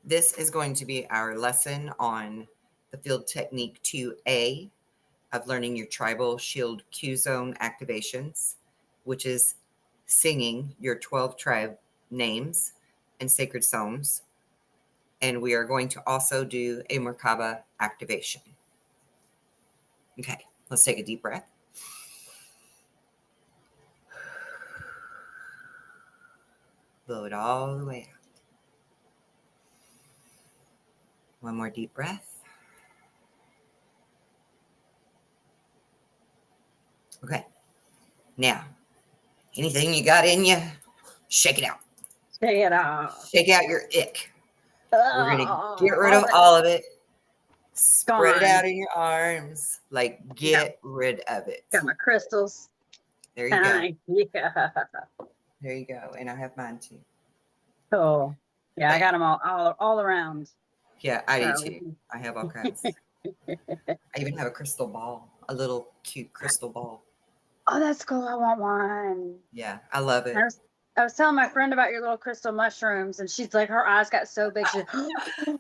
This is going to be our lesson on the field technique 2A of learning your tribal shield Q zone activations, which is singing your 12 tribe names and sacred psalms. And we are going to also do a Merkaba activation. Okay, let's take a deep breath. Blow it all the way out. One more deep breath. Okay, now, anything you got in you, shake it out. Shake it out. Shake out your ick. We're going to get rid of all of it. Spread it out in your arms. Like, get rid of it. Got my crystals. There you go. Yeah. There you go. And I have mine too. Cool. Yeah, I got them all around. Yeah, I do too. I have all kinds. I even have a crystal ball. A little cute crystal ball. Oh, that's cool. I want one. Yeah, I love it. I was telling my friend about your little crystal mushrooms, and she's like, her eyes got so big. She's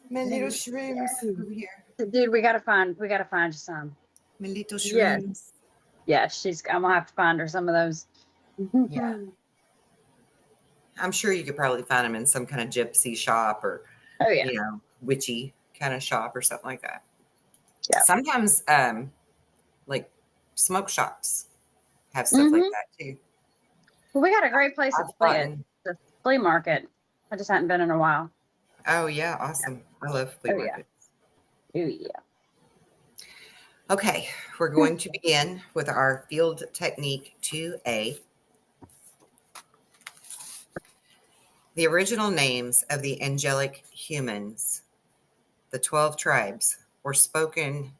my little shrooms over here. Dude, we gotta find you some. My little shrooms. Yeah, I'm gonna have to find her some of those. Yeah. I'm sure you could probably find them in some kind of gypsy shop or, witchy kind of shop or something like that. Yeah. Sometimes, like smoke shops have stuff like that too. Well, we got a great place at the flea market. I just hadn't been in a while. Oh yeah, awesome! I love flea markets. Oh yeah. Okay, we're going to begin with our field technique 2A. The original names of the angelic humans, the 12 tribes, were spoken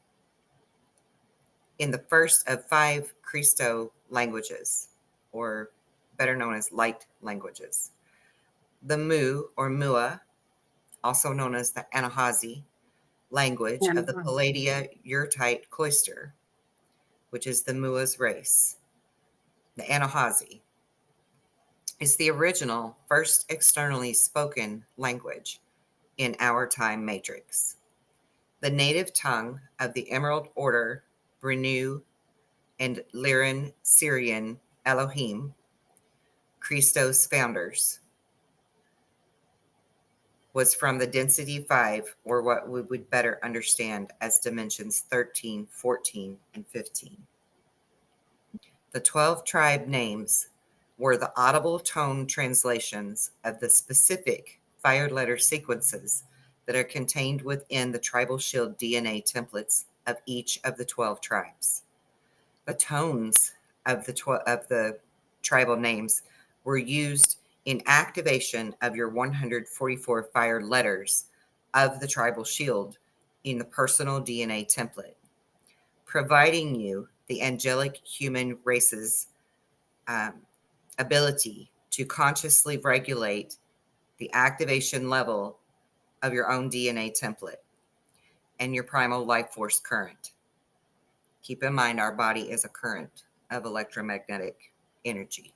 in the first of 5 Christo languages, or better known as light languages. The Mu or Mua, also known as the Anahazi language of the Palladia Urtite cloister, which is the Mua's race. The Anahazi is the original first externally spoken language in our time matrix. The native tongue of the Emerald Order, Brew, and Lyran Syrian Elohim, Christos founders, was from the density 5, or what we would better understand as dimensions 13, 14, and 15. The 12 tribe names were the audible tone translations of the specific fire letter sequences that are contained within the tribal shield DNA templates of each of the 12 tribes. The tones of the tribal names were used in activation of your 144 fire letters of the tribal shield in the personal DNA template, providing you the angelic human race's ability to consciously regulate the activation level of your own DNA template and your primal life force current. Keep in mind, our body is a current of electromagnetic energy.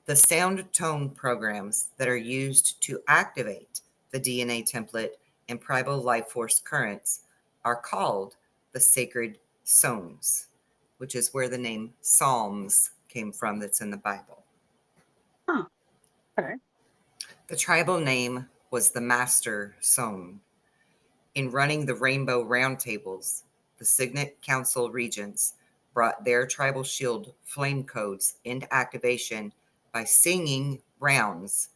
The sound tone programs that are used to activate the DNA template and primal life force currents are called the sacred Psonns, which is where the name Psalms came from that's in the Bible. Oh, okay. The tribal name was the Master Psonn. In running the Rainbow Roundtables, the Signet Council regents brought their tribal shield flame codes into activation by singing rounds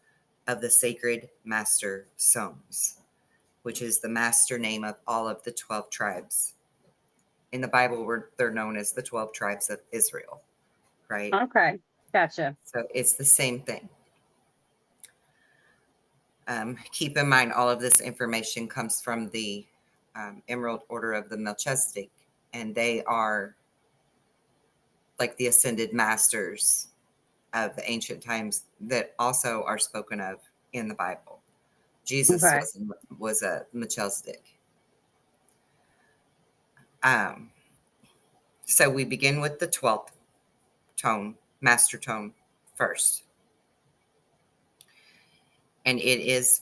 of the sacred Master Psonns, which is the master name of all of the 12 tribes. In the Bible, they're known as the 12 tribes of Israel, right? Okay, gotcha. So it's the same thing. Keep in mind, all of this information comes from the Emerald Order of the Melchizedek, and they are like the ascended masters of the ancient times that also are spoken of in the Bible. Jesus was a Melchizedek. So we begin with the 12th tone, master tone first. And it is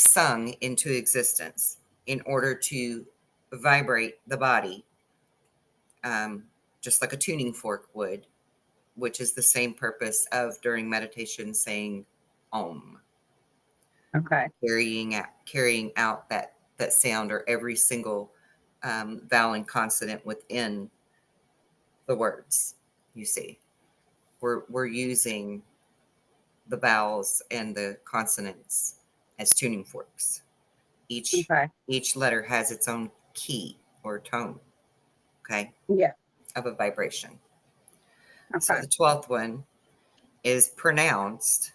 sung into existence in order to vibrate the body, just like a tuning fork would, which is the same purpose of during meditation saying Om. Okay. Carrying out that sound, or every single vowel and consonant within the words. You see, we're using the vowels and the consonants as tuning forks. Each letter has its own key or tone, okay? Yeah. Of a vibration. Okay. So the 12th one is pronounced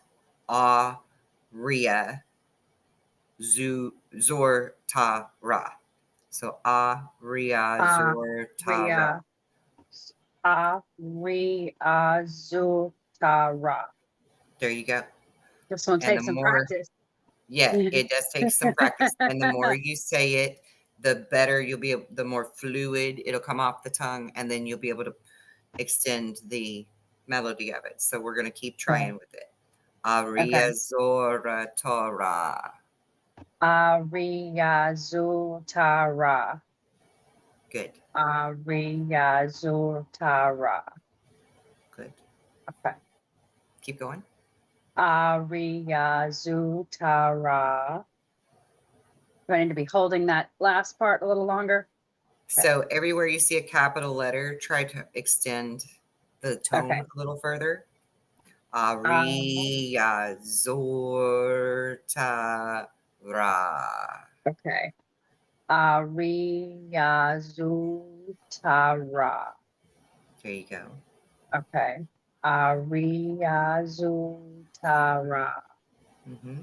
A-Ria Zor Ta Ra. So A-Ria Zor Ta Ra. A-Ria Zor Ta Ra. There you go. This one takes some practice. Yeah, it does take some practice. And the more you say it, the better you'll be, the more fluid it'll come off the tongue, and then you'll be able to extend the melody of it. So we're going to keep trying with it. Aria Zora Torah. Aria Zutara. Good. Aria Zutara. Good. Okay. Keep going. Aria Zutara. Do I need to be holding that last part a little longer? So everywhere you see a capital letter, try to extend the tone a little further. Aria Zorta Ra. Okay. Aria Zutara. There you go. Okay. Aria Zutara. Mm-hmm.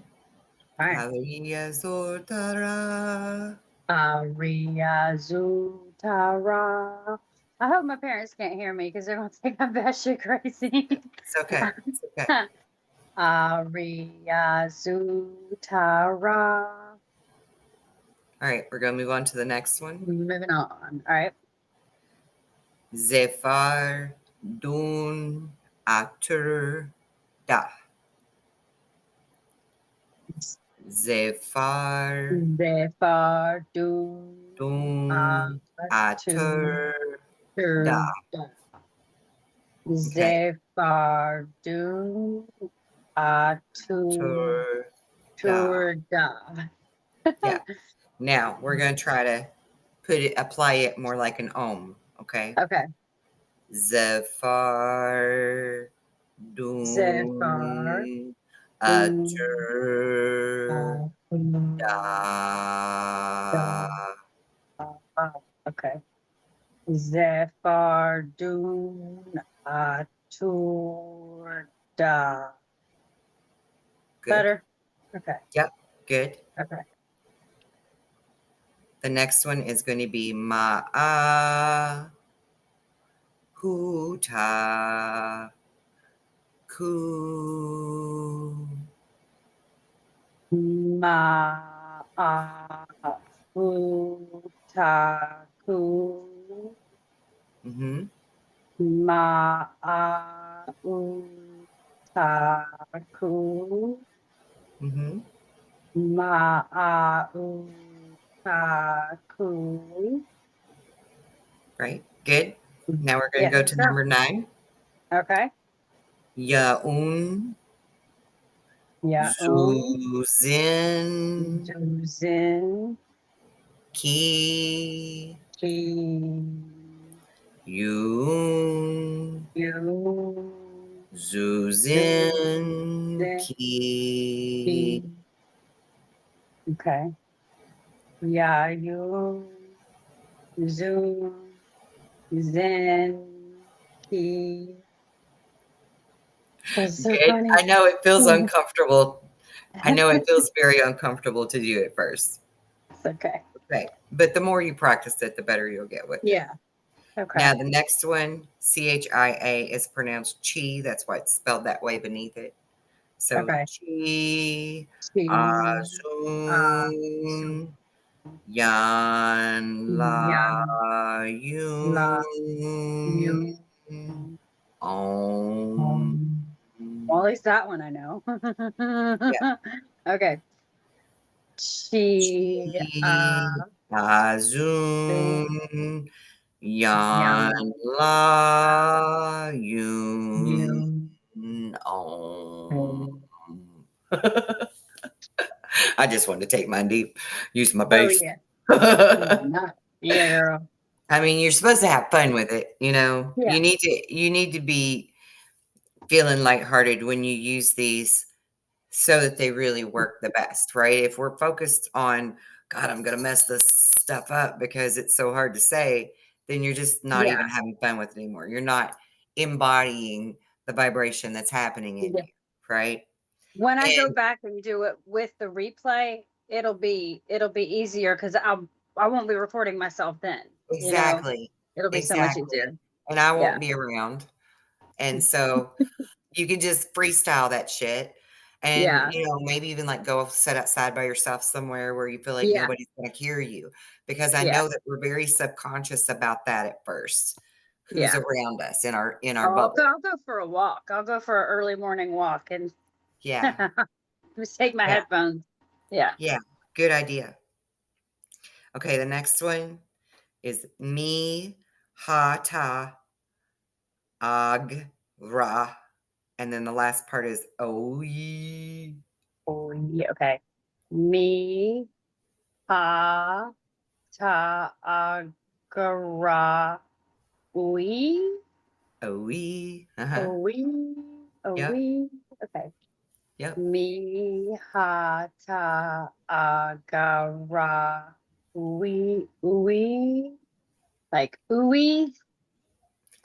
Right. Aria Zorta Ra. Aria Zutara. I hope my parents can't hear me because they're going to think I'm batshit crazy. It's okay. It's okay. Aria Zutara. All right, we're going to move on to the next one. Moving on. All right. Zephyr Dun Atur Da. Zephyr Dun Atur Da. Zephyr Dun Atur Da. Yeah. Now we're going to try to apply it more like an ohm. Okay. Okay. Zephyr Dun Atur Da. Okay. Zephyr Dun Atur Da. Good. Better? Okay. Yep. Good. Okay. The next one is going to be Ma'a Huta Ku. Ma'afutaku. Mm-hmm. Ma'afutaku. Mm-hmm. Ma'afutaku. Right. Good. Now we're going to go to number 9. Okay. Yaun Zuzin Zuzin. Ki Ki. Yun You. Zuzin Ki. Okay. Yeah, you. Zoom. Zen. Ki. That's so Good. funny. I know it feels uncomfortable. I know it feels very uncomfortable to do it first. It's okay. Okay. But the more you practice it, the better you'll get with it. Yeah. Okay. Now, the next one, Chia, is pronounced chi. That's why it's spelled that way beneath it. So, chi, azun, yan, la, yun, om. Well, at least that one I know. Yeah. Okay. Chi, Chi, Su, Azun, Yan, Yang, La, Yun, Yu, Om. Om. I just wanted to take mine deep, use my Oh, bass. yeah. Not, yeah, girl. I mean, you're supposed to have fun with it, you know. Yeah. You need to be feeling lighthearted when you use these so that they really work the best, right? If we're focused on, God, I'm going to mess this stuff up because it's so hard to say, then you're just not Yeah. even having fun with it anymore. You're not embodying the vibration that's happening in Yeah. you, right? When I go And back and do it with the replay, it'll be easier because I won't be recording myself then. exactly, It'll be so much exactly. easier. And I Yeah. won't be around. And so you can just freestyle that shit and, Yeah. maybe even, like, go sit outside by yourself somewhere where you feel like Yeah. nobody's gonna hear you, because I Yeah. know that we're very subconscious about that at first, who's Yeah. around us in our Oh, bubble. I'll go for a walk. I'll go for an early morning walk and Yeah, just take my yeah, headphones. Yeah. yeah, good idea. Okay, the next one is Mi, Ha, Ta, Ag, Ra, and then the last part is Oyi. Oh, yeah. Okay. Me, ha, ta, agara, we, Oyi, uh-huh, we, yep, we. Okay. yep. Me, ha, ta, agara, we. Like, ooey. You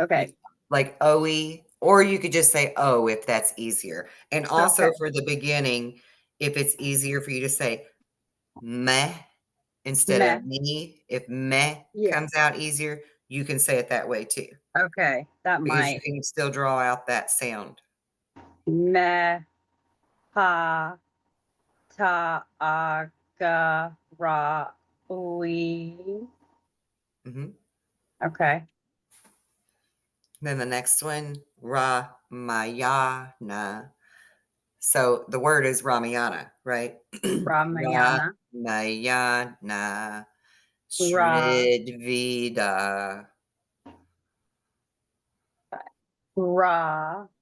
Okay. like OE, or you could just say "oh" if that's easier. And Okay. also for the beginning, if it's easier for you to say "meh" instead Meh. of "me," if "meh" Yeah. comes out easier, you can say it that way too, Okay. That because you might. can still draw out that sound. Meh, ha, ta, agara, we. Mhm. Okay. Then the next one, Ramayana. So the word is Ramayana, right? Ramayana. Ramayana, Ra. Sridvida. Ramayana.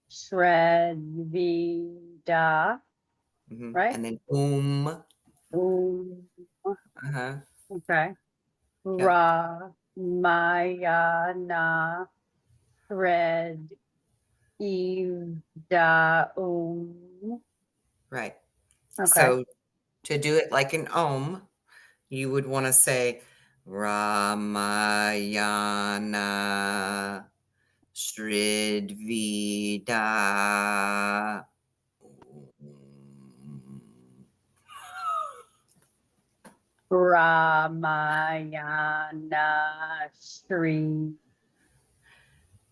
Shredvida. Right? And then Um, uh-huh, okay. yep, Ramayana. Shred. Ida. right. Okay. So to do it like an ohm, you would wanna say Ramayana Sridvida. Ramayana. Shri.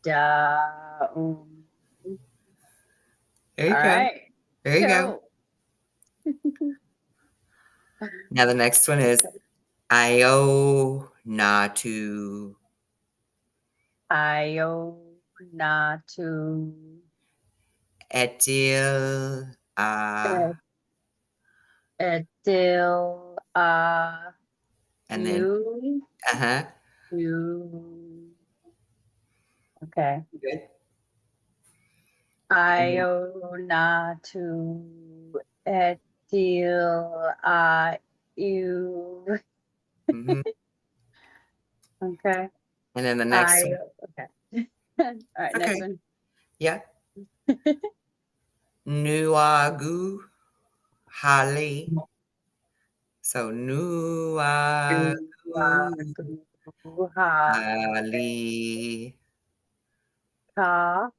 Da. There All you go. right. There you go. Go. Now the next one is Ionatu. Ionatu. Etil, Edil. and then You. uh-huh, You. Okay. good, and then Ionatu. Edil. You. mhm, Okay. and then the next I. one, Okay. All right. Next okay, one. yeah, Nuagu Hale. So Nuagu Hale Ka.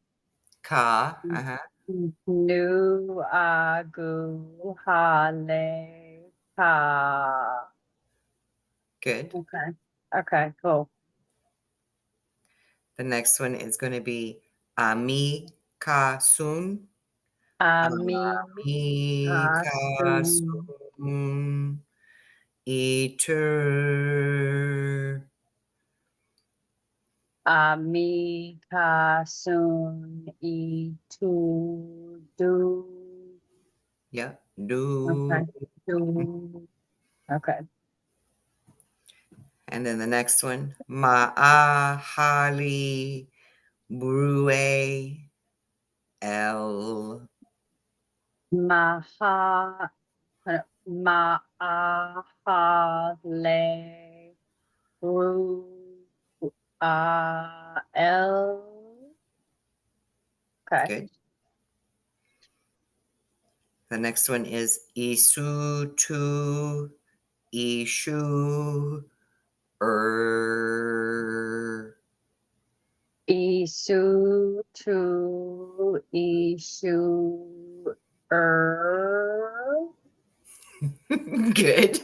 Ka, uh-huh, Nu agu hale ka. good. Okay. Okay, cool. The next one is gonna be Ami Ka Sun. Ami Ami Ka kasun. Sun. Eter. Ami kasun itu du. Yep. Do. Okay. Do. Okay. And then the next one. Mahali Brew L. Maha. Maahale. Ru. L. Okay. Good. The next one is Isu tu Ishu Isu to Isu Good.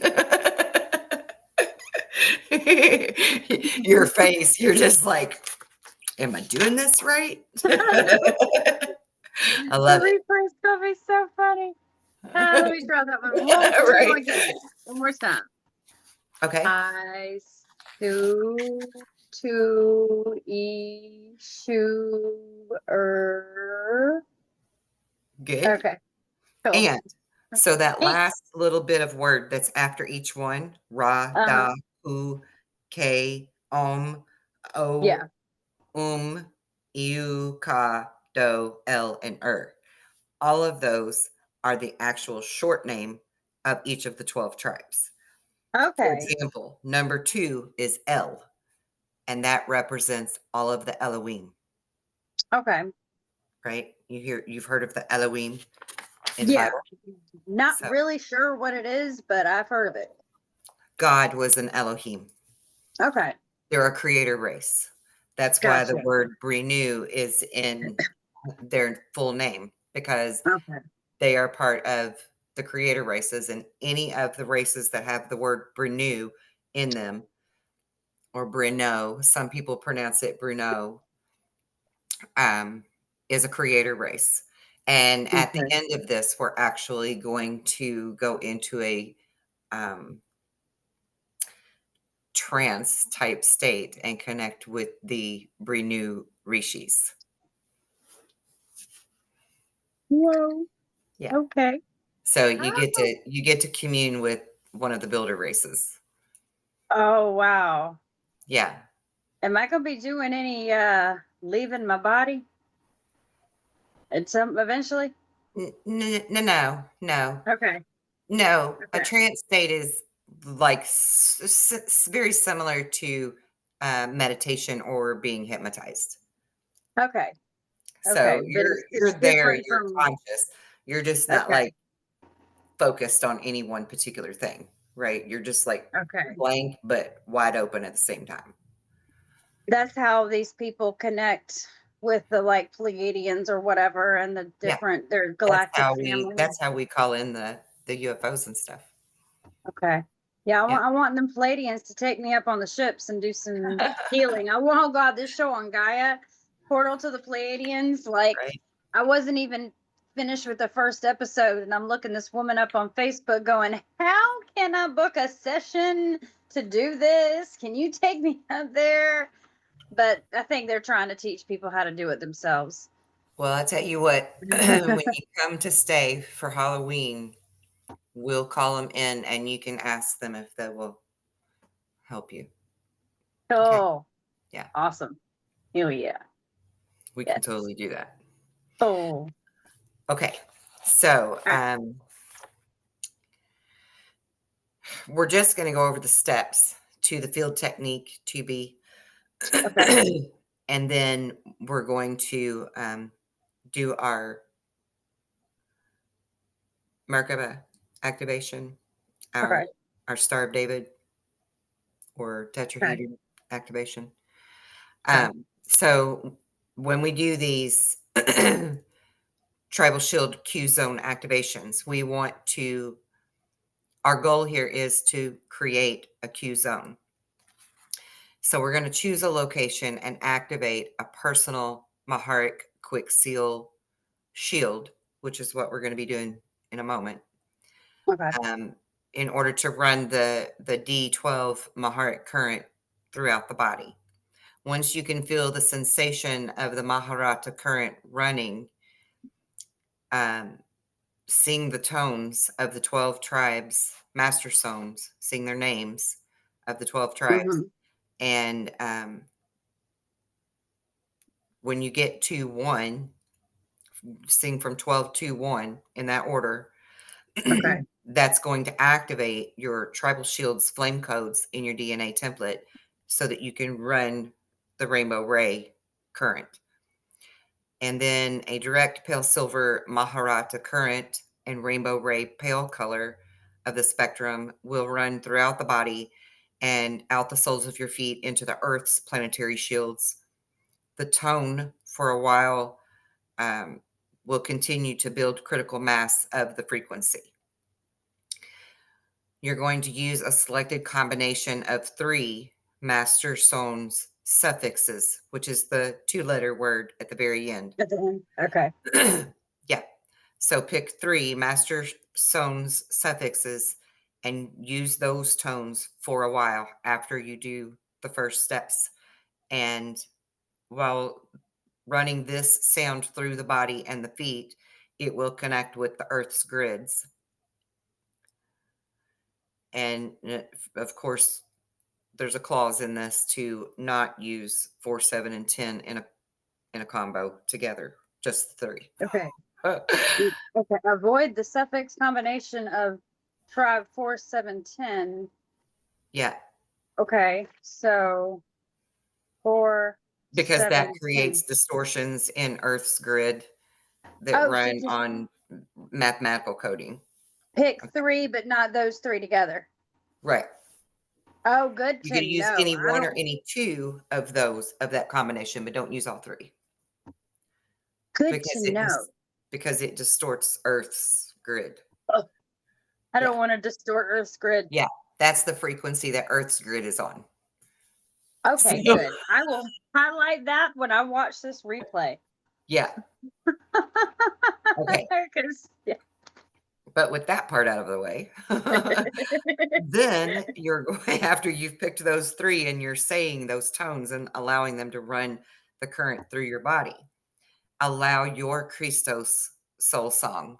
Your face, you're just like, am I doing this right? The I love it. replay stuff is so funny. Let me try that one. One more Right. again. One more time. Okay. I su to Ishu Good. Okay. Cool. And so that Hey. last little bit of word that's after each one, ra, Uh-huh. da, hu, ke, o, Yeah. iu, ka, do, l, and all of those are the actual short name of each of the 12 tribes. For Okay. example, number 2 is El, and that represents all of the Elohim, Okay. right? You've heard of the Elohim in the Yeah. Bible? Not So really sure what it is, but I've heard of it. God was an Elohim. Okay. They're a creator race. That's why the Gotcha. word Brew is in their full name, because Okay. they are part of the creator races, and any of the races that have the word Brew in them, or Bruno, some people pronounce it Bruno, is a creator race. And at the Okay. end of this, we're actually going to go into a trance type state and connect with the Brinu rishis. Whoa. Yeah. Okay. So you get to commune with one of the builder races. Oh, wow. Yeah. Am I gonna be doing any leaving my body at some eventually? No. Okay. No, a Okay. trance state is like very similar to meditation or being hypnotized. Okay. So Okay. But you're it's you're there, different you're from conscious. You're just not okay. like focused on any one particular thing, right? You're just like Okay. blank but wide open at the same time. That's how these people connect with the like Pleiadians or whatever and the Yeah, different their that's galactic how we family. that's how we call in the UFOs and stuff. Okay. Yeah, Yeah. I want them Palladians to take me up on the ships and do some healing. I want, oh God, this show on Gaia, Portal to the Palladians. Like, Right. I wasn't even finished with the first episode, and I'm looking this woman up on Facebook going, how can I book a session to do this? Can you take me up there? But I think they're trying to teach people how to do it themselves. Well, I tell you what, when you come to stay for Halloween, we'll call them in and you can ask them if they will help you. Okay. Oh, Yeah, awesome. Oh, yeah. we can Yes. totally do that. Oh, Okay. So, all right. we're just going to go over the steps to the field technique to be, Okay. and then we're going to do our Merkaba activation, our Okay. our Star of David or Okay. tetrahedron activation. Okay. So when we do these tribal shield Q zone activations, our goal here is to create a Q zone. So we're going to choose a location and activate a personal Maharic quick seal shield, which is what we're going to be doing in a moment, Okay. in order to run the D12 Maharic current throughout the body. Once you can feel the sensation of the Maharata current running, sing the tones of the 12 tribes, master Psonns, sing their names of the 12 tribes. And when you get to 1, sing from 12 to 1 in that order. Okay. That's going to activate your tribal shields flame codes in your DNA template so that you can run the rainbow ray current. And then a direct pale silver Maharic current and rainbow ray pale color of the spectrum will run throughout the body and out the soles of your feet into the Earth's planetary shields. The tone for a while will continue to build critical mass of the frequency. You're going to use a selected combination of 3 master Psonns suffixes, which is the 2-letter word at the very end. At the end. Okay. Yeah. So pick 3 master Psonns suffixes and use those tones for a while after you do the first steps. And while running this sound through the body and the feet, it will connect with the Earth's grids. And of course, there's a clause in this to not use 4, 7, and 10 in a combo together, just 3. Okay. Okay. Avoid the suffix combination of tribe 4, 7, 10. Yeah. Okay. So 4, Because 7, that 10. creates distortions in Earth's grid that run just on mathematical coding. pick 3, but not those 3 together. Right. Oh, good You to can use know. any one or any 2 of those of that combination, but don't use all 3 Good to know. because it distorts Earth's grid. Oh, I Yeah. don't want to distort Earth's grid. Yeah, that's the frequency that Earth's grid is on. Okay, So- good. I will highlight that when I watch this replay. Yeah. Okay. 'Cause, yeah. But with that part out of the way, then you're going, after you've picked those 3 and you're saying those tones and allowing them to run the current through your body, allow your Christos soul song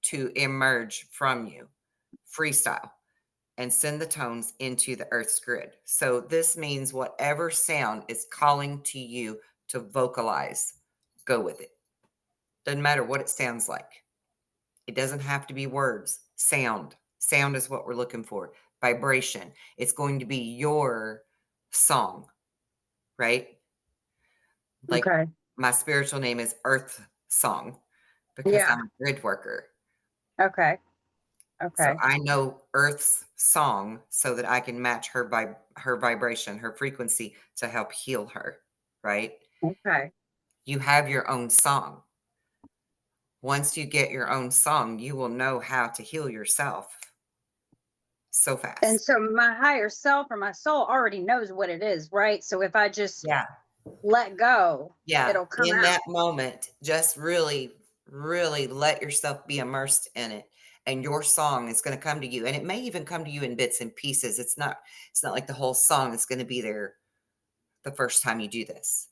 to emerge from you, freestyle, and send the tones into the Earth's grid. So this means whatever sound is calling to you to vocalize, go with it. Doesn't matter what it sounds like. It doesn't have to be words. Sound. Sound is what we're looking for. Vibration. It's going to be your song, right? Like Okay. my spiritual name is EarthSong because Yeah. I'm a grid worker. Okay. So Okay. I know Earth's song so that I can match her vibration, her frequency to help heal her, right? Okay. You have your own song. Once you get your own song, you will know how to heal yourself so fast. And so my higher self or my soul already knows what it is, right? So if I just Yeah. let go, Yeah. it'll come In out. that moment, just really, really let yourself be immersed in it. And your song is going to come to you. And it may even come to you in bits and pieces. It's not like the whole song is going to be there the first time you do this.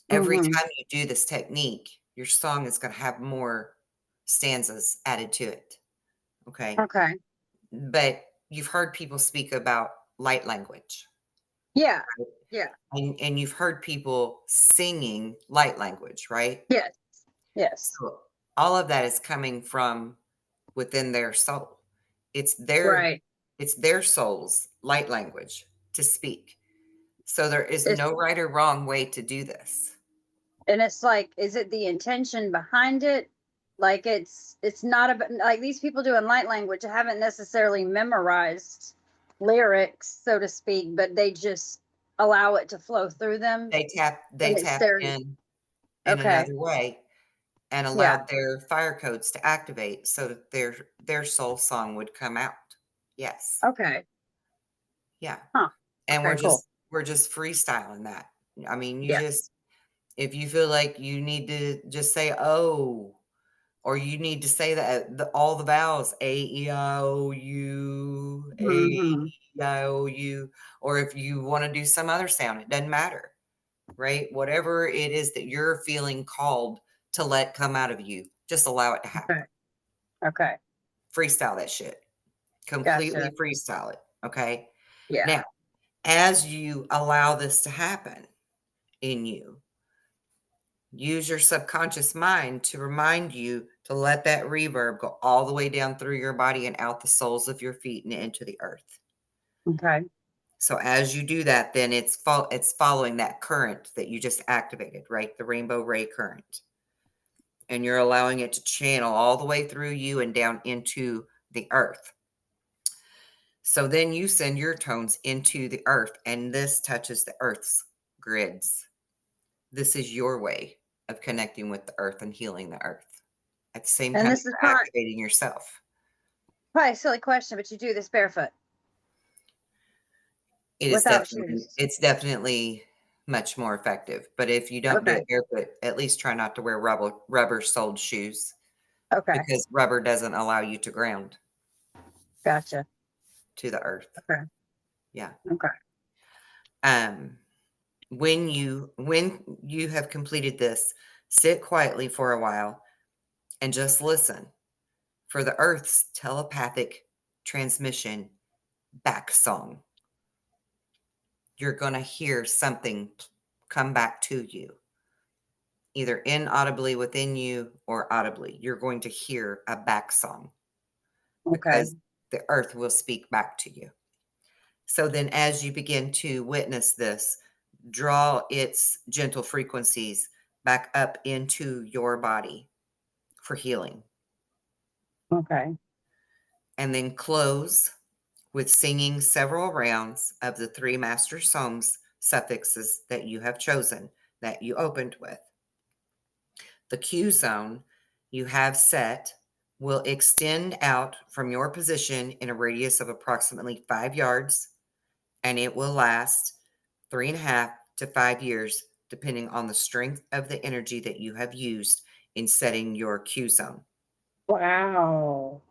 Every time you do this technique, your song is going to have more stanzas added to it. Okay. Okay. But you've heard people speak about light language. Yeah. Right? Yeah. And you've heard people singing light language, right? Yes. Yes. So all of that is coming from within their soul. It's their Right. it's their soul's light language to speak. So there is It's, no right or wrong way to do this. and it's like, is it the intention behind it? Like it's not about, like, these people doing light language haven't necessarily memorized lyrics, so to speak, but they just allow it to flow through them. They tap And it's in okay. another way and Yeah. allowed their fire codes to activate so that their soul song would come out. Yes. Okay. Yeah. Huh. And Okay, cool. we're just freestyling that. I mean, you Yeah. just, if you feel like you need to just say oh, or you need to say that all the vowels A E I O U A Mhm. E I O U, or if you want to do some other sound, it doesn't matter, right? Whatever it is that you're feeling called to let come out of you, just allow it to happen. Okay. Okay. Freestyle that shit. Completely Gotcha. freestyle it. Okay. Yeah. Now, as you allow this to happen in you, use your subconscious mind to remind you to let that reverb go all the way down through your body and out the soles of your feet and into the earth. Okay. So as you do that, then it's following that current that you just activated, right? The rainbow ray current. And you're allowing it to channel all the way through you and down into the earth. So then you send your tones into the earth, and this touches the earth's grids. This is your way of connecting with the earth and healing the earth. At the same And time, this is you're activating yourself. probably a silly question, but you do this barefoot It is without definitely, shoes. it's definitely much more effective. But if you don't do Okay. it barefoot, at least try not to wear rubber-soled shoes Okay. because rubber doesn't allow you to ground Gotcha. to the earth. Okay. Yeah. Okay. When you have completed this, sit quietly for a while and just listen for the earth's telepathic transmission back song. You're going to hear something come back to you, either inaudibly within you or audibly. You're going to hear a back song Okay. because the earth will speak back to you. So then, as you begin to witness this, draw its gentle frequencies back up into your body for healing. Okay. And then close with singing several rounds of the 3 master psalms suffixes that you have chosen, that you opened with. The Q zone you have set will extend out from your position in a radius of approximately 5 yards, and it will last 3.5 to 5 years, depending on the strength of the energy that you have used in setting your Q zone. Wow.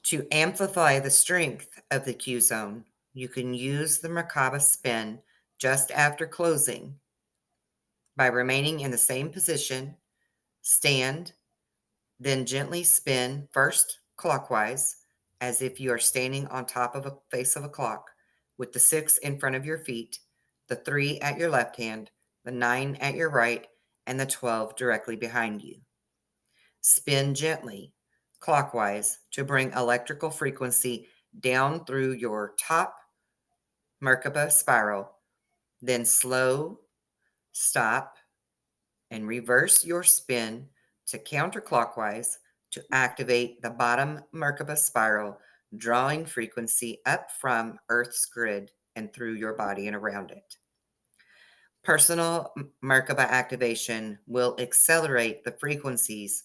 To amplify the strength of the Q zone, you can use the Merkaba spin just after closing by remaining in the same position, stand, then gently spin first clockwise as if you are standing on top of a face of a clock with the 6 in front of your feet, the 3 at your left hand, the 9 at your right, and the 12 directly behind you. Spin gently clockwise to bring electrical frequency down through your top Merkaba spiral, then slow, stop, and reverse your spin to counterclockwise to activate the bottom Merkaba spiral, drawing frequency up from Earth's grid and through your body and around it. Personal Merkaba activation will accelerate the frequencies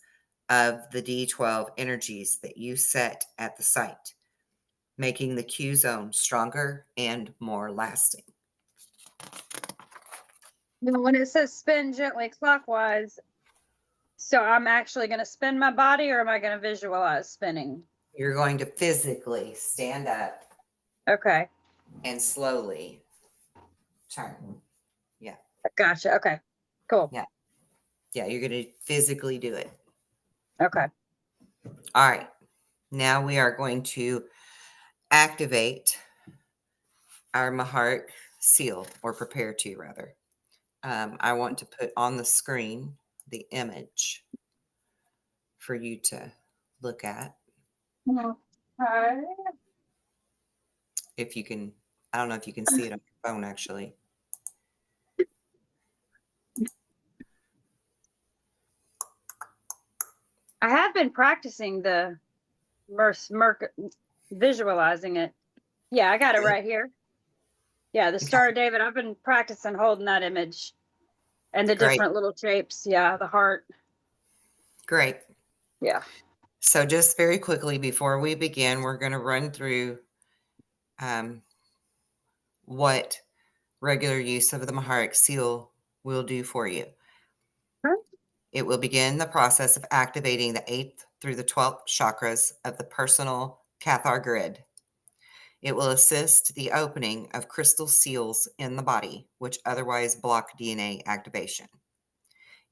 of the D12 energies that you set at the site, making the Q zone stronger and more lasting. Now, when it says spin gently clockwise, so I'm actually going to spin my body, or am I going to visualize spinning? You're going to physically stand up Okay. and slowly turn. Yeah. Gotcha. Okay. Cool. Yeah. Yeah. You're going to physically do it. Okay. All right. Now we are going to activate our Maharic seal, or prepare to rather. I want to put on the screen the image for you to look at. Okay. If you can, I don't know if you can see it on your phone actually. I have been practicing the visualizing it. Yeah, I got it right here. Yeah, the Okay. Star of David. I've been practicing holding that image and the Great. different little shapes. Yeah, the heart. Great. Yeah. So just very quickly before we begin, we're going to run through what regular use of the Maharic seal will do for you. Huh? It will begin the process of activating the 8th through the 12th chakras of the personal Cathar grid. It will assist the opening of crystal seals in the body, which otherwise block DNA activation.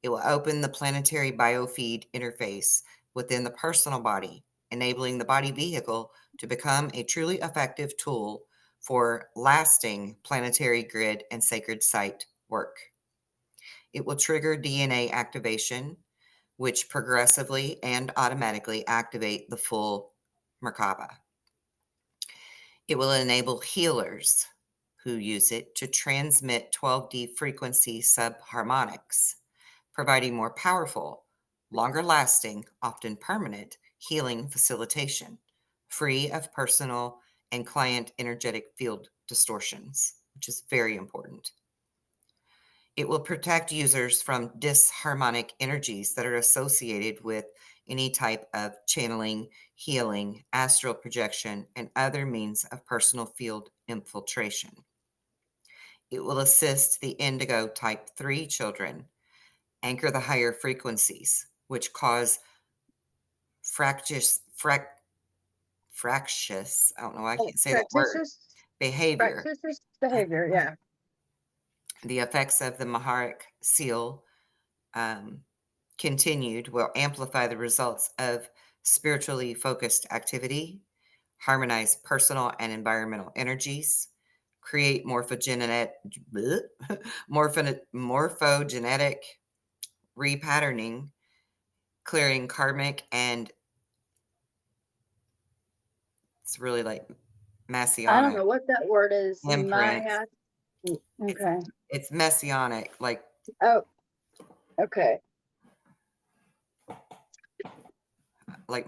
It will open the planetary biofeed interface within the personal body, enabling the body vehicle to become a truly effective tool for lasting planetary grid and sacred site work. It will trigger DNA activation, which progressively and automatically activate the full Merkaba. It will enable healers who use it to transmit 12D frequency subharmonics, providing more powerful, longer lasting, often permanent healing facilitation, free of personal and client energetic field distortions, which is very important. It will protect users from disharmonic energies that are associated with any type of channeling, healing, astral projection, and other means of personal field infiltration. It will assist the indigo type 3 children, anchor the higher frequencies, which cause fractious, I don't know why I can't say that word, behavior. Practitioners behavior, yeah. The effects of the Maharic seal continued will amplify the results of spiritually focused activity, harmonize personal and environmental energies, create morphogenetic repatterning, clearing karmic and it's really like I don't messianic know what that word is. imprints. Okay. It's messianic, like Oh, okay.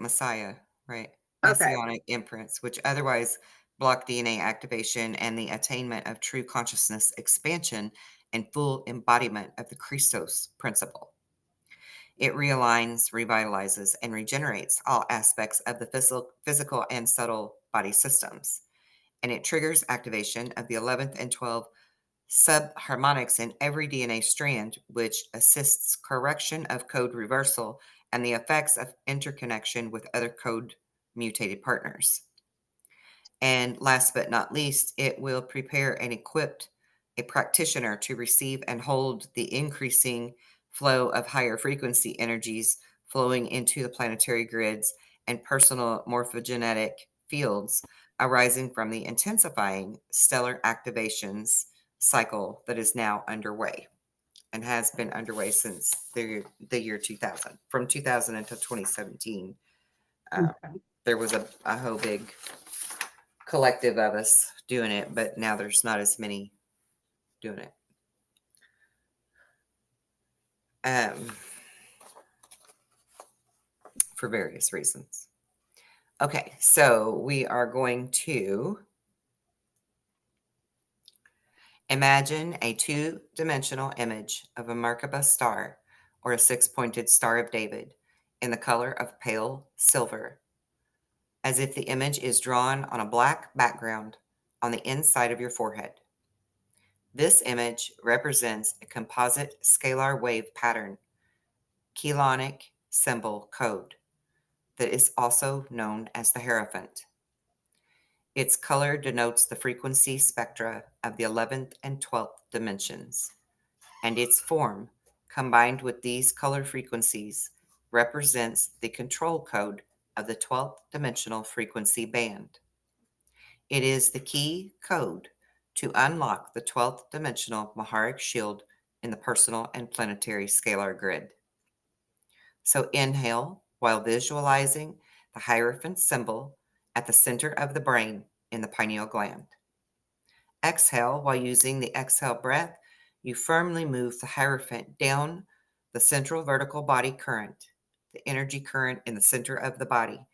Messiah, right? Okay. Messianic imprints, which otherwise block DNA activation and the attainment of true consciousness expansion and full embodiment of the Christos principle. It realigns, revitalizes, and regenerates all aspects of the physical and subtle body systems. And it triggers activation of the 11th and 12th subharmonics in every DNA strand, which assists correction of code reversal and the effects of interconnection with other code mutated partners. And last but not least, it will prepare and equip a practitioner to receive and hold the increasing flow of higher frequency energies flowing into the planetary grids and personal morphogenetic fields arising from the intensifying stellar activations cycle that is now underway and has been underway since the year 2000. From 2000 until 2017, Okay. there was a whole big collective of us doing it, but now there's not as many doing it. For various reasons. Okay, so we are going to imagine a two-dimensional image of a Merkaba star or a six-pointed Star of David in the color of pale silver, as if the image is drawn on a black background on the inside of your forehead. This image represents a composite scalar wave pattern, chelonic symbol code, that is also known as the Hierophant. Its color denotes the frequency spectra of the 11th and 12th dimensions, and its form, combined with these color frequencies, represents the control code of the 12th dimensional frequency band. It is the key code to unlock the 12th dimensional Maharic shield in the personal and planetary scalar grid. So inhale while visualizing the Hierophant symbol at the center of the brain in the pineal gland. Exhale while using the exhale breath, you firmly move the Hierophant down the central vertical body current, the energy current in the center of the body,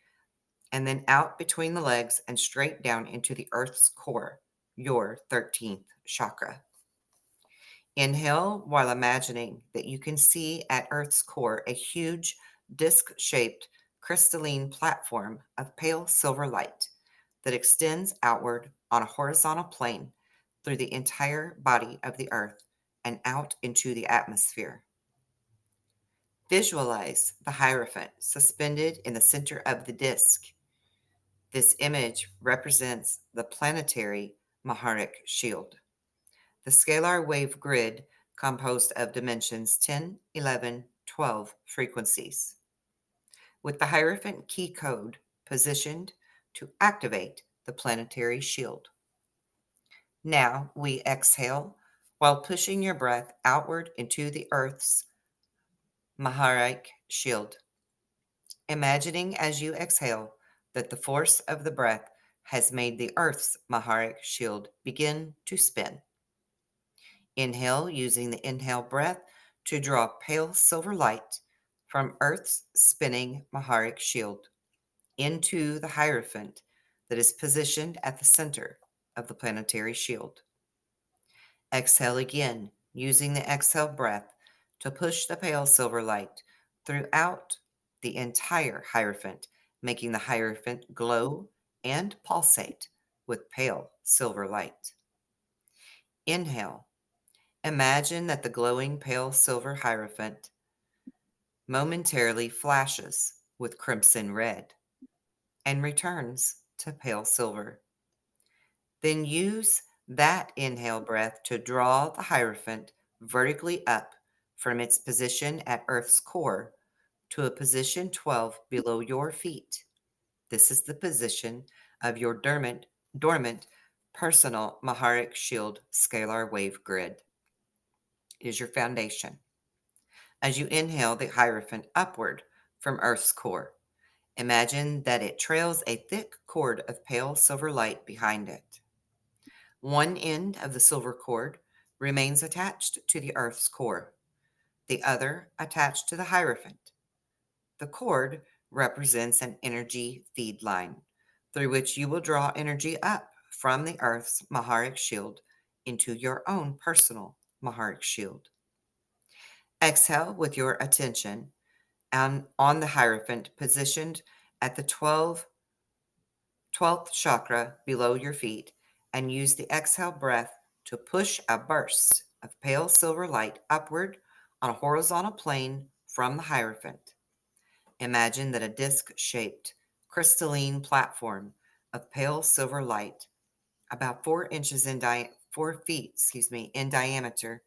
and then out between the legs and straight down into the Earth's core, your 13th chakra. Inhale while imagining that you can see at Earth's core a huge disc-shaped crystalline platform of pale silver light that extends outward on a horizontal plane through the entire body of the Earth and out into the atmosphere. Visualize the Hierophant suspended in the center of the disc. This image represents the planetary Maharic shield. The scalar wave grid composed of dimensions 10, 11, 12 frequencies. with the Hierophant key code positioned to activate the planetary shield. Now we exhale while pushing your breath outward into the Earth's Maharic shield. Imagining as you exhale that the force of the breath has made the Earth's Maharic shield begin to spin. Inhale using the inhale breath to draw pale silver light from Earth's spinning Maharic shield into the Hierophant that is positioned at the center of the planetary shield. Exhale again using the exhale breath to push the pale silver light throughout the entire Hierophant, making the Hierophant glow and pulsate with pale silver light. Inhale. Imagine that the glowing pale silver Hierophant momentarily flashes with crimson red and returns to pale silver. Then use that inhale breath to draw the Hierophant vertically up from its position at Earth's core to a position 12 below your feet. This is the position of your dormant personal Maharic shield scalar wave grid. It is your foundation. As you inhale the Hierophant upward from Earth's core, imagine that it trails a thick cord of pale silver light behind it. One end of the silver cord remains attached to the Earth's core, the other attached to the Hierophant. The cord represents an energy feed line through which you will draw energy up from the Earth's Maharic shield into your own personal Maharic shield. Exhale with your attention on the Hierophant positioned at the 12th chakra below your feet, and use the exhale breath to push a burst of pale silver light upward on a horizontal plane from the Hierophant. Imagine that a disc-shaped crystalline platform of pale silver light, about 4 feet, in diameter,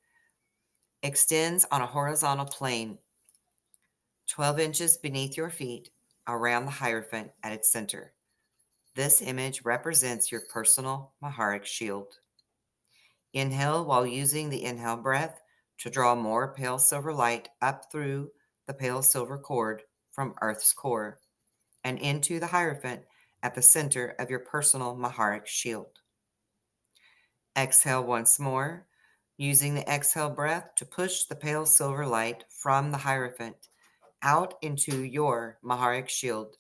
extends on a horizontal plane 12 inches beneath your feet around the Hierophant at its center. This image represents your personal Maharic shield. Inhale while using the inhale breath to draw more pale silver light up through the pale silver cord from Earth's core and into the Hierophant at the center of your personal Maharic shield. Exhale once more, using the exhale breath to push the pale silver light from the Hierophant out into your Maharic shield.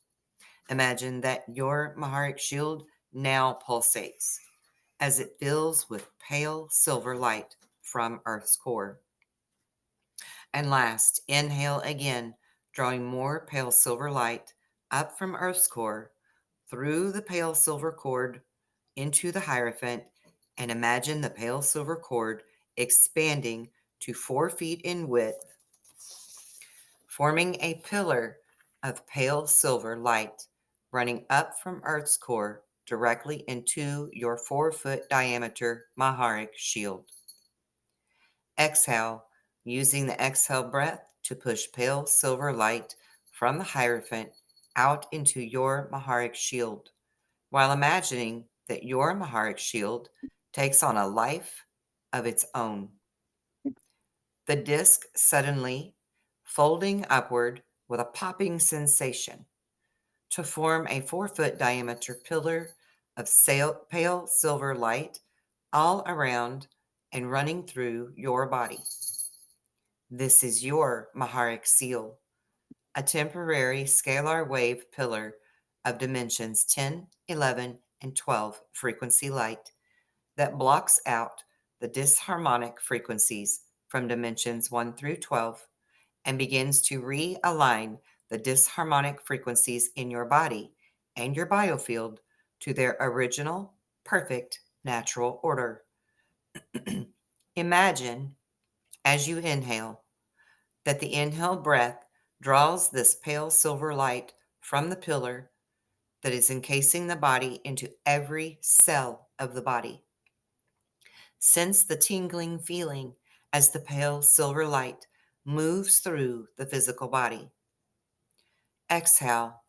Imagine that your Maharic shield now pulsates as it fills with pale silver light from Earth's core. And last, inhale again, drawing more pale silver light up from Earth's core, through the pale silver cord into the Hierophant, and imagine the pale silver cord expanding to 4 feet in width, forming a pillar of pale silver light running up from Earth's core directly into your 4-foot diameter Maharic shield. Exhale, using the exhale breath to push pale silver light from the Hierophant out into your Maharic shield, while imagining that your Maharic shield takes on a life of its own. The disc suddenly folding upward with a popping sensation to form a 4-foot diameter pillar of pale silver light all around and running through your body. This is your Maharic seal, a temporary scalar wave pillar of dimensions 10, 11, and 12 frequency light that blocks out the disharmonic frequencies from dimensions 1 through 12 and begins to realign the disharmonic frequencies in your body and your biofield to their original, perfect, natural order. Imagine, as you inhale, that the inhale breath draws this pale silver light from the pillar that is encasing the body into every cell of the body. Sense the tingling feeling as the pale silver light moves through the physical body. exhale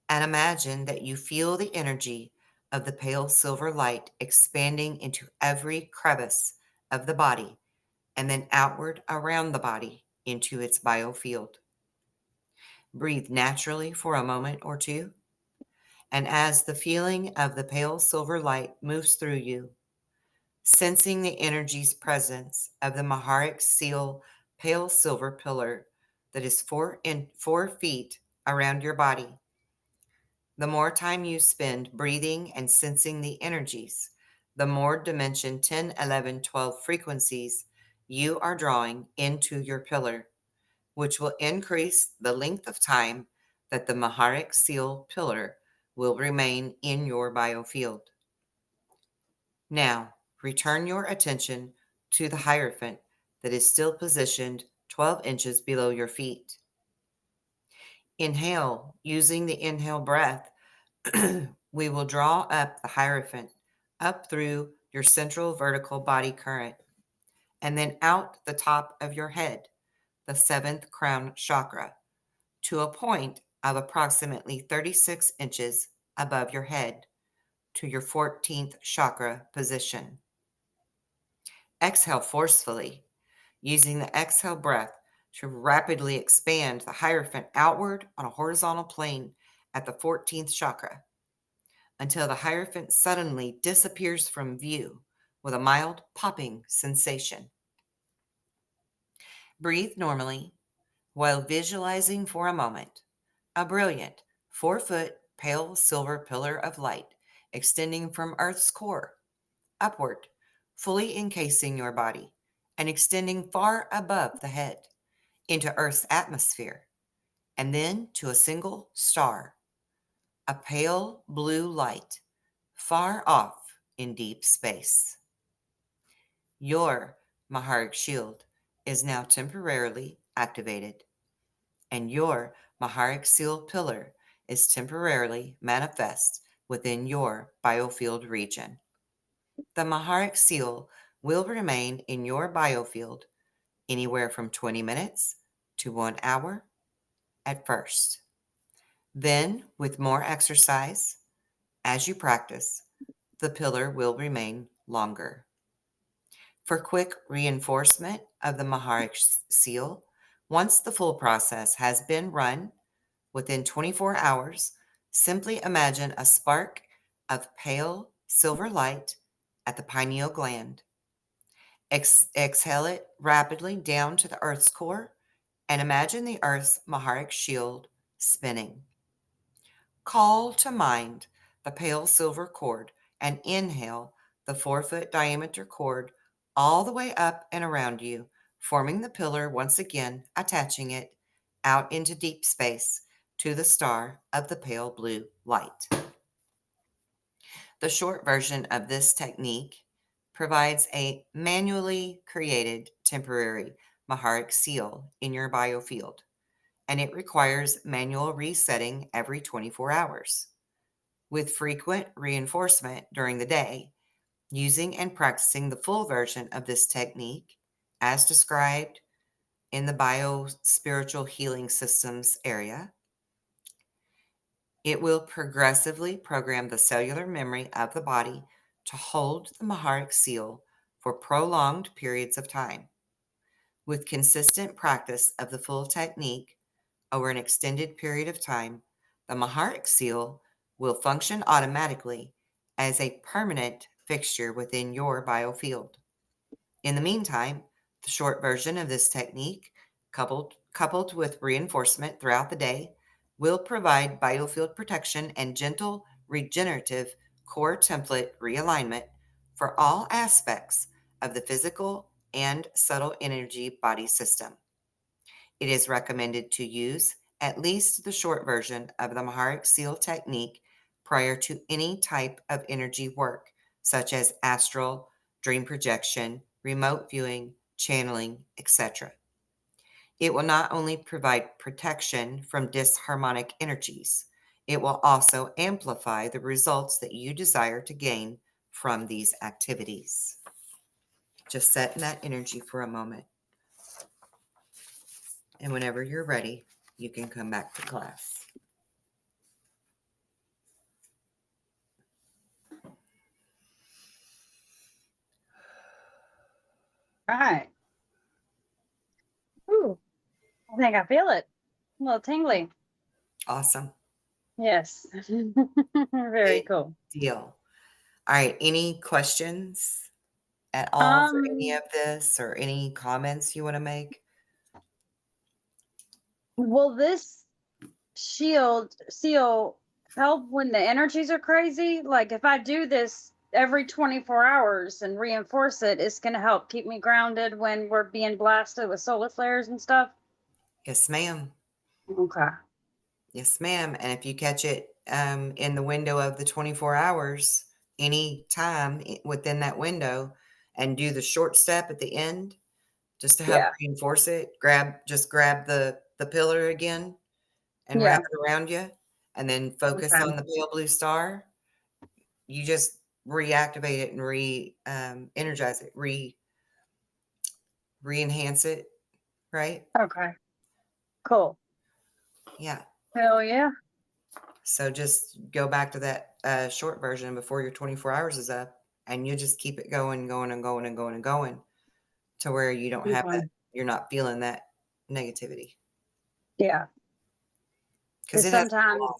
and imagine that you feel the energy of the pale silver light expanding into every crevice of the body and then outward around the body into its biofield. Breathe naturally for a moment or two, and as the feeling of the pale silver light moves through you, sensing the energy's presence of the Maharic seal pale silver pillar that is 4 feet around your body. The more time you spend breathing and sensing the energies, the more dimension 10, 11, 12 frequencies you are drawing into your pillar, which will increase the length of time that the Maharic seal pillar will remain in your biofield. Now, return your attention to the Hierophant that is still positioned 12 inches below your feet. Inhale, using the inhale breath, we will draw up the Hierophant up through your central vertical body current and then out the top of your head, the 7th crown chakra, to a point of approximately 36 inches above your head to your 14th chakra position. Exhale forcefully, using the exhale breath to rapidly expand the Hierophant outward on a horizontal plane at the 14th chakra until the Hierophant suddenly disappears from view with a mild popping sensation. Breathe normally while visualizing for a moment a brilliant 4-foot pale silver pillar of light extending from Earth's core upward, fully encasing your body and extending far above the head into Earth's atmosphere, and then to a single star, a pale blue light far off in deep space. Your Maharic shield is now temporarily activated, and your Maharic seal pillar is temporarily manifest within your biofield region. The Maharic seal will remain in your biofield anywhere from 20 minutes to 1 hour at first. Then, with more exercise, as you practice, the pillar will remain longer. For quick reinforcement of the Maharic seal, once the full process has been run within 24 hours, simply imagine a spark of pale silver light at the pineal gland. Exhale it rapidly down to the Earth's core and imagine the Earth's Maharic shield spinning. Call to mind the pale silver cord and inhale the 4-foot diameter cord all the way up and around you, forming the pillar once again, attaching it out into deep space to the star of the pale blue light. The short version of this technique provides a manually created temporary Maharic seal in your biofield, and it requires manual resetting every 24 hours. With frequent reinforcement during the day, using and practicing the full version of this technique, as described in the bio-spiritual healing systems area, it will progressively program the cellular memory of the body to hold the Maharic seal for prolonged periods of time. With consistent practice of the full technique over an extended period of time, the Maharic seal will function automatically as a permanent fixture within your biofield. In the meantime, the short version of this technique, coupled with reinforcement throughout the day, will provide biofield protection and gentle regenerative core template realignment for all aspects of the physical and subtle energy body system. It is recommended to use at least the short version of the Maharic seal technique prior to any type of energy work, such as astral, dream projection, remote viewing, channeling, etc. It will not only provide protection from disharmonic energies, it will also amplify the results that you desire to gain from these activities. Just set in that energy for a moment. And whenever you're ready, you can come back to class. All right. Ooh, I think I feel it. A little tingly. Awesome. Yes. Very Good cool. deal. All right. Any questions at all for any Um, of this or any comments you want to make? will this seal help when the energies are crazy? Like if I do this every 24 hours and reinforce it, it's going to help keep me grounded when we're being blasted with solar flares and stuff. Yes, ma'am. Okay. Yes, ma'am. And if you catch it in the window of the 24 hours, any time within that window, and do the short step at the end, just to help Yeah. reinforce it, just grab the pillar again and Yeah. wrap it around you, and then focus Okay. on the pale blue star. You just reactivate it and energize it, re-enhance it, right? Okay. Cool. Yeah. Hell yeah. So just go back to that short version before your 24 hours is up, and you just keep it going, going, and going, and going, and going to where you don't have that. Okay. You're not feeling that negativity Yeah. because Because it has to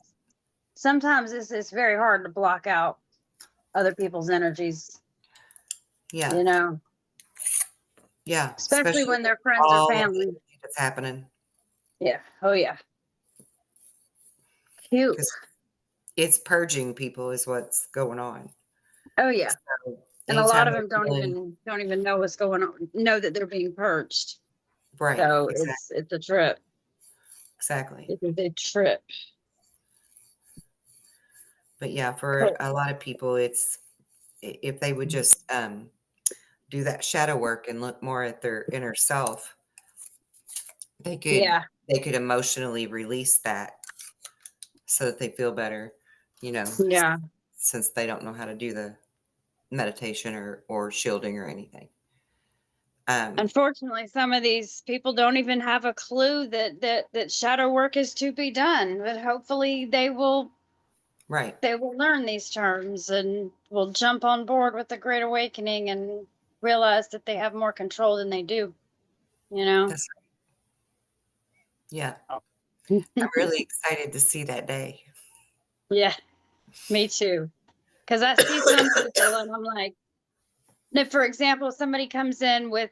sometimes it's very hard to block out other people's energies, Yeah. you know, Yeah. especially Especially when with they're friends or all of the family. energy that's happening Yeah. Oh yeah. Cute. because it's purging people is what's going on. Oh yeah. So And a lot anytime of them they're feeling don't even know what's going on, know that they're being purged. right, So exactly, it's a trip. exactly. It's a big trip. But yeah, for Cool. a lot of people, if they would just do that shadow work and look more at their inner self, they could Yeah. they could emotionally release that so that they feel better, Yeah. since they don't know how to do the meditation or shielding or anything. Unfortunately, some of these people don't even have a clue that shadow work is to be done. But hopefully Right. they will learn these terms and will jump on board with the Great Awakening and realize that they have more control than they do, you know? That's yeah. Oh. I'm really excited to see that day. Yeah, me too. Because I see some people and I'm like, if, for example, somebody comes in with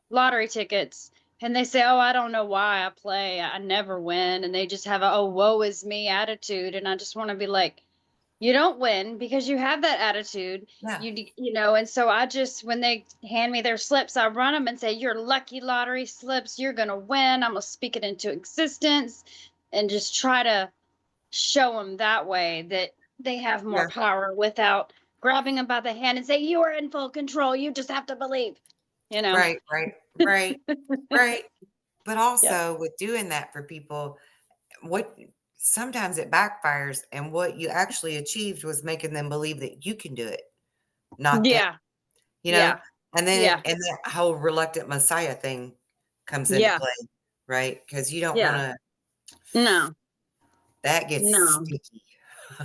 lottery tickets and they say, "Oh, I don't know why I play. I never win." And they just have a, "Oh, woe is me" attitude. And I just want to be like, you don't win because you have that attitude. Yeah. You know, and so I just, when they hand me their slips, I run them and say, "You're lucky lottery slips. You're going to win. I'm going to speak it into existence," and just try to show them that way that they have more Yeah. power without grabbing them by the hand and say, "You are in full control. You just have to believe," you know? Right, right, right, right. But Yep. also with doing that for people, what sometimes it backfires, and what you actually achieved was making them believe that you can do it, not them, Yeah. you know? Yeah. And then Yeah. and that whole reluctant Messiah thing comes into Yeah. play, right? Because you don't Yeah. wanna No. that gets No. sticky.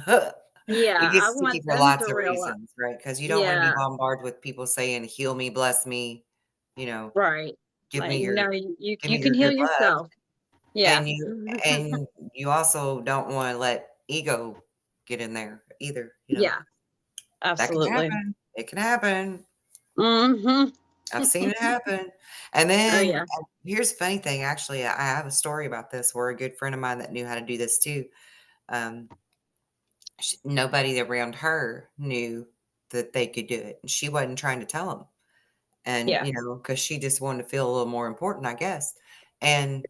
It Yeah. I gets sticky want for them lots to of realize. reasons, right? Because you don't wanna be Yeah. bombarded with people saying, "Heal me, bless me," you know, Right. "Give me Like, your no, you give me can your heal good love." yourself. Yeah. And you also don't wanna let ego get in there either. Yeah. That can Absolutely. happen. It can happen. Mhm. I've seen it happen. And Oh then, yeah. here's the funny thing, actually, I have a story about this where a good friend of mine that knew how to do this too, um, nobody around her knew that they could do it, and she wasn't trying to tell them. And, Yeah. because she just wanted to feel a little more important, I guess. And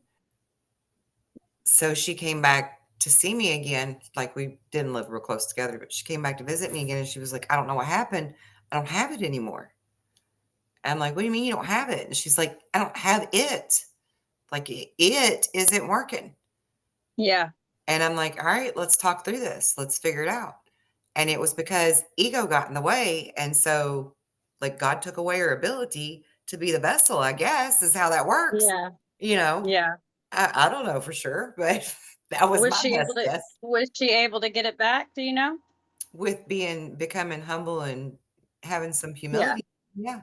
so she came back to see me again, like, we didn't live real close together, but she came back to visit me again, and she was like, "I don't know what happened. I don't have it anymore." I'm like, "What do you mean you don't have it?" And she's like, "I don't have it. Like, it isn't working." Yeah. And I'm like, "All right, let's talk through this. Let's figure it out." And it was because ego got in the way, and so, like, God took away her ability to be the vessel, I guess, is how that works, Yeah. you know? Yeah. I don't know for sure, but that was my best guess. Was she able to get it back? Do you know? With becoming humble and having some Yeah. humility. Yeah.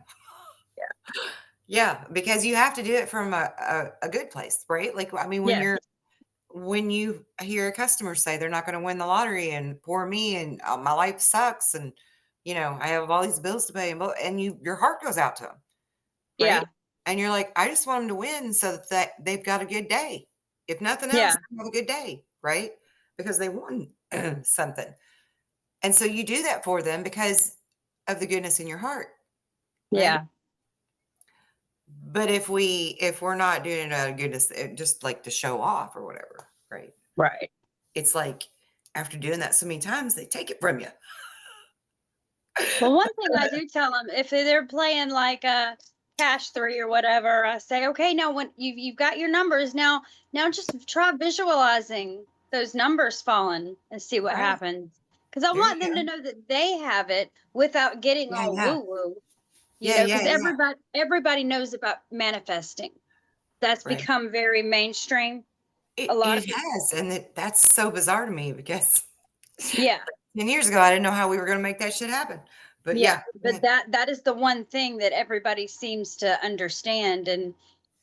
Yeah. Yeah, because you have to do it from a good place, right? Like, I mean, Yes. when you hear a customer say they're not going to win the lottery and poor me and my life sucks and I have all these bills to pay and your heart goes out to them, right? Yeah. And you're like, I just want them to win so that they've got a good day. If nothing else, Yeah. they have a good day, right? Because they won something. And so you do that for them because of the goodness in your heart, right? Yeah. But if we're not doing it out of goodness, just like to show off or whatever, right? Right. It's like after doing that so many times, they take it from you. Well, one thing I do tell them, if they're playing like a cash three or whatever, I say, okay, now when you've got your numbers, now just try visualizing those numbers falling and see what Right. happens. Because I There you want them go. to know that they have it without getting Yeah, all yeah. woo woo. Yeah, yeah, Because yeah. everybody knows about manifesting. That's Right. become very mainstream. A lot It of people, has, and that's so bizarre to me because yeah. 10 years ago, I didn't know how we were gonna make that shit happen. But Yeah, yeah, go but ahead. that is the one thing that everybody seems to understand, and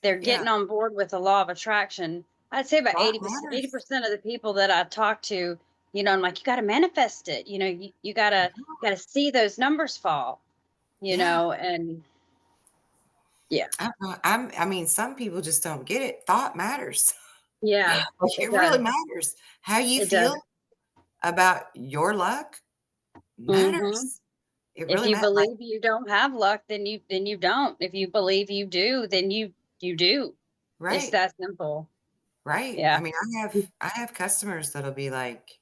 they're Yeah. getting on board with the law of attraction. I'd say about Thought 80%, matters. 80% of the people that I talk to, I'm like, you got to manifest it. You gotta see those numbers fall. Yeah. And yeah, I mean, some people just don't get it. Thought matters. yeah, Like, it it really does. matters. How you It does. feel about your luck Hmm. matters. It If really you matters. Like, believe you don't have luck, then you don't. If you believe you do, then you do. It's right, that simple. right. Yeah. I mean, I have customers that'll be like,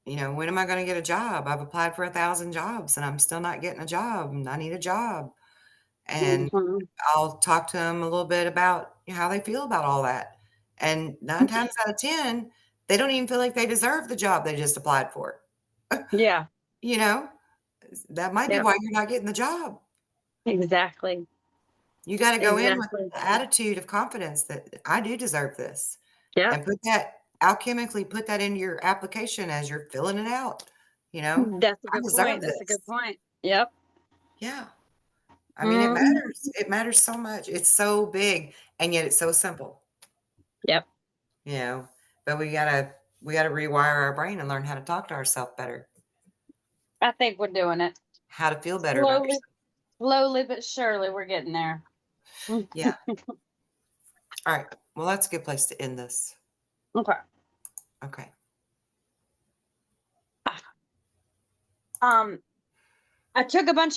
when am I gonna get a job? I've applied for 1,000 jobs and I'm still not getting a job, and I need a job. And Hmm. I'll talk to them a little bit about how they feel about all that. And 9 times out of 10, they don't even feel like they deserve the job they just applied for. Yeah. You know? That might be Yep. why you're not getting the job. Exactly. You gotta go in with Exactly. the attitude of confidence that I do deserve this, Yep. and put that into your application as you're filling it out, you know? That's a I good deserve point. That's a this. good point. Yep. Yeah. I mean, it Mhm. matters. It matters so much. It's so big, and yet it's so simple, Yep. you know? But we gotta rewire our brain and learn how to talk to ourselves better, I think we're doing it. how to feel better about Slowly, yourself. slowly but surely we're getting there. Yeah. Alright. Well, that's a good place to end this. Okay. Okay. Um, I took a bunch